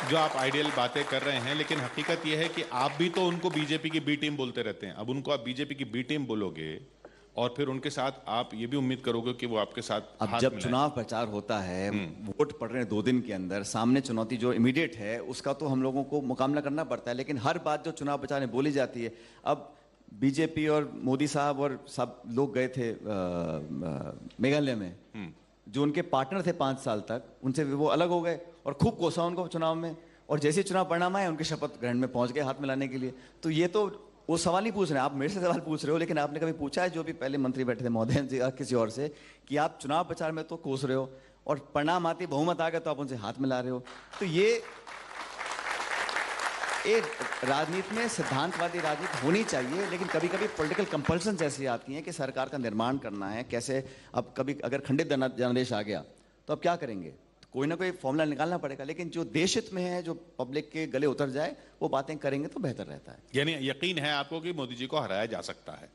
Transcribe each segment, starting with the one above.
जो आप आइडियल बातें कर रहे हैं, लेकिन हकीकत यह है कि आप भी तो उनको बीजेपी की बी टीम बोलते रहते हैं। अब उनको आप बीजेपी की बी टीम बोलोगे और फिर उनके साथ आप ये भी उम्मीद करोगे कि वो आपके साथ अब हाथ जब मिलाएं। चुनाव प्रचार होता है, वोट पड़ रहे हैं 2 दिन के अंदर, सामने चुनौती जो इमीडिएट है उसका तो हम लोगों को मुकाबला करना पड़ता है, लेकिन हर बात जो चुनाव प्रचार में बोली जाती है। अब बीजेपी और मोदी साहब और सब लोग गए थे मेघालय में, जो उनके पार्टनर थे 5 साल तक, उनसे वो अलग हो गए और खूब कोसा उनको चुनाव में, और जैसे ही चुनाव परिणाम आए उनके शपथ ग्रहण में पहुंच गए हाथ मिलाने के लिए। तो ये तो वो सवाल नहीं पूछ रहे हैं, आप मेरे से सवाल पूछ रहे हो, लेकिन आपने कभी पूछा है जो भी पहले मंत्री बैठे थे महोदय जी या किसी और से, कि आप चुनाव प्रचार में तो कोस रहे हो और परिणाम आते बहुमत आ गया तो आप उनसे हाथ मिला रहे हो। तो ये राजनीति में सिद्धांतवादी राजनीति होनी चाहिए, लेकिन कभी कभी पॉलिटिकल कंपल्सन ऐसी आती हैं कि सरकार का निर्माण करना है कैसे। अब कभी अगर खंडित जनादेश आ गया तो अब क्या करेंगे, कोई ना कोई फॉर्मूला निकालना पड़ेगा, लेकिन जो देश हित में है, जो पब्लिक के गले उतर जाए, वो बातें करेंगे तो बेहतर रहता है। यानी यकीन है आपको कि मोदी जी को हराया जा सकता है?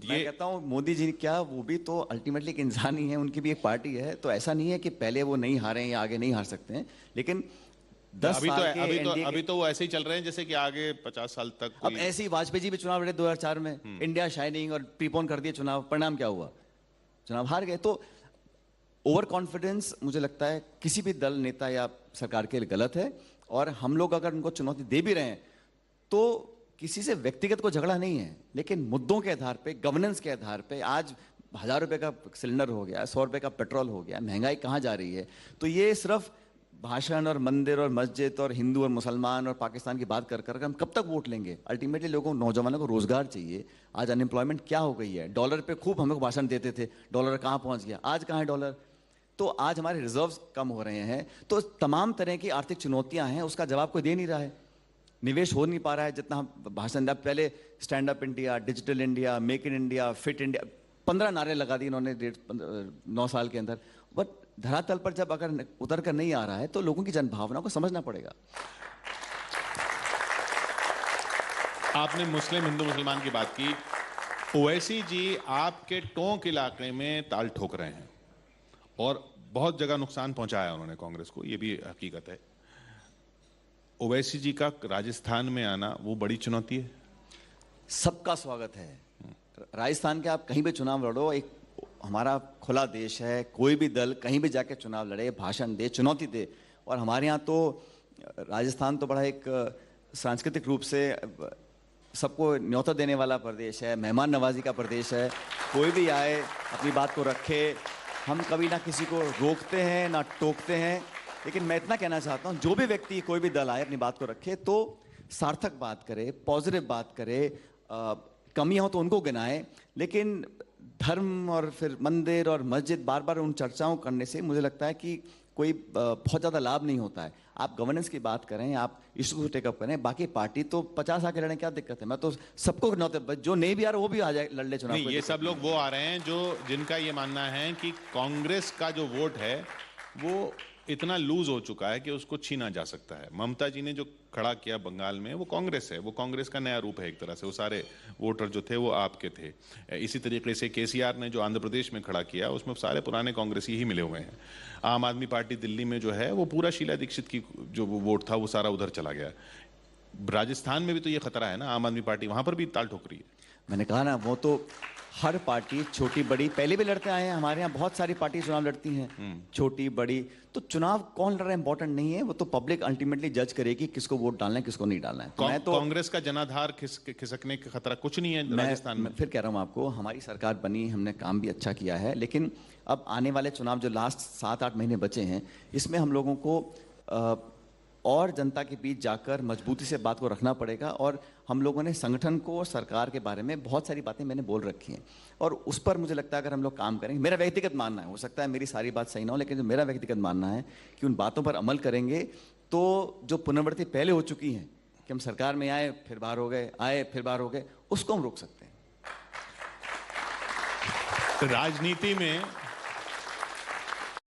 मैं कहता हूँ मोदी जी क्या, वो भी तो अल्टीमेटली एक इंसान ही है, उनकी भी एक पार्टी है, तो ऐसा नहीं है कि पहले वो नहीं हारे या आगे नहीं हार सकते हैं, लेकिन 10 साल के अभी तो वो ऐसे ही चल रहे हैं जैसे कि आगे 50 साल तक। अब ऐसे ही वाजपेयी जी भी चुनाव लड़े 2004 में, इंडिया शाइनिंग, और प्रीपोन कर दिए चुनाव, परिणाम क्या हुआ, चुनाव हार गए। तो ओवर कॉन्फिडेंस मुझे लगता है किसी भी दल, नेता या सरकार के लिए गलत है, और हम लोग अगर उनको चुनौती दे भी रहे हैं तो किसी से व्यक्तिगत को झगड़ा नहीं है, लेकिन मुद्दों के आधार पे, गवर्नेंस के आधार पे। आज 1000 रुपए का सिलेंडर हो गया, 100 रुपए का पेट्रोल हो गया, महंगाई कहाँ जा रही है। तो ये सिर्फ भाषण और मंदिर और मस्जिद और हिंदू और मुसलमान और पाकिस्तान की बात कर कर हम कब तक वोट लेंगे। अल्टीमेटली लोगों, नौजवानों को रोजगार चाहिए। आज अनएम्प्लॉयमेंट क्या हो गई है, डॉलर पे खूब हम लोग भाषण देते थे, डॉलर कहाँ पहुँच गया, आज कहाँ है डॉलर। तो आज हमारे रिजर्व्स कम हो रहे हैं, तो तमाम तरह की आर्थिक चुनौतियां हैं, उसका जवाब कोई दे नहीं रहा है। निवेश हो नहीं पा रहा है जितना हम भाषण दिया। पहले stand up India, digital India, make in India, fit India, 15 नारे लगा दिए इन्होंने 9 साल के अंदर, बट धरातल पर जब अगर उतर कर नहीं आ रहा है तो लोगों की जनभावना को समझना पड़ेगा। आपने मुस्लिम, हिंदू, मुसलमान की बात की। ओवैसी जी आपके टोंक इलाके में ताल ठोक रहे हैं और बहुत जगह नुकसान पहुंचाया उन्होंने कांग्रेस को, यह भी हकीकत है। ओवैसी जी का राजस्थान में आना वो बड़ी चुनौती है। सबका स्वागत है। राजस्थान के आप कहीं भी चुनाव लड़ो, एक हमारा खुला देश है, कोई भी दल कहीं भी जाके चुनाव लड़े, भाषण दे, चुनौती दे। और हमारे यहाँ तो राजस्थान तो बड़ा एक सांस्कृतिक रूप से सबको न्योता देने वाला प्रदेश है, मेहमान नवाजी का प्रदेश है। कोई भी आए अपनी बात को रखे, हम कभी ना किसी को रोकते हैं ना टोकते हैं। लेकिन मैं इतना कहना चाहता हूँ, जो भी व्यक्ति, कोई भी दल आए, अपनी बात को रखे तो सार्थक बात करे, पॉजिटिव बात करे, कमियां हो तो उनको गिनाए। लेकिन धर्म और फिर मंदिर और मस्जिद बार बार उन चर्चाओं करने से मुझे लगता है कि कोई बहुत ज़्यादा लाभ नहीं होता है। आप गवर्नेंस की बात करें, आप इशू को टेकअप करें, बाकी पार्टी तो 50 आके लड़ने, क्या दिक्कत है। मैं तो सबको जो नहीं भी आ रहा वो भी आ जाए, लड़ ले चुनाव। नहीं, ये सब लोग वो आ रहे हैं जो जिनका ये मानना है कि कांग्रेस का जो वोट है वो इतना लूज हो चुका है कि उसको छीना जा सकता है। ममता जी ने जो खड़ा किया बंगाल में, वो कांग्रेस है, वो कांग्रेस का नया रूप है एक तरह से। वो सारे वोटर जो थे वो आपके थे। इसी तरीके से केसीआर ने जो आंध्र प्रदेश में खड़ा किया, उसमें सारे पुराने कांग्रेसी ही मिले हुए हैं। आम आदमी पार्टी दिल्ली में जो है वो पूरा शीला दीक्षित की जो वोट था वो सारा उधर चला गया। राजस्थान में भी तो ये खतरा है ना, आम आदमी पार्टी वहां पर भी ताल ठोक रही है। मैंने कहा ना, वो तो हर पार्टी, छोटी बड़ी, पहले भी लड़ते आए हैं। हमारे यहाँ बहुत सारी पार्टी चुनाव लड़ती हैं, छोटी बड़ी। तो चुनाव कौन लड़ रहा है इंपॉर्टेंट नहीं है, वो तो पब्लिक अल्टीमेटली जज करेगी किसको वोट डालना है, किसको नहीं डालना है। मैं तो कांग्रेस का जनाधार खिसकने का खतरा कुछ नहीं है राजस्थान में। फिर कह रहा हूँ आपको, हमारी सरकार बनी, हमने काम भी अच्छा किया है, लेकिन अब आने वाले चुनाव जो लास्ट 7-8 महीने बचे हैं, इसमें हम लोगों को और जनता के बीच जाकर मजबूती से बात को रखना पड़ेगा। और हम लोगों ने संगठन को और सरकार के बारे में बहुत सारी बातें मैंने बोल रखी हैं, और उस पर मुझे लगता है अगर हम लोग काम करेंगे, मेरा व्यक्तिगत मानना है, हो सकता है मेरी सारी बात सही ना हो, लेकिन जो मेरा व्यक्तिगत मानना है कि उन बातों पर अमल करेंगे तो जो पुनरावृत्ति पहले हो चुकी हैं कि हम सरकार में आए फिर बाहर हो गए, आए फिर बाहर हो गए, उसको हम रोक सकते हैं। राजनीति में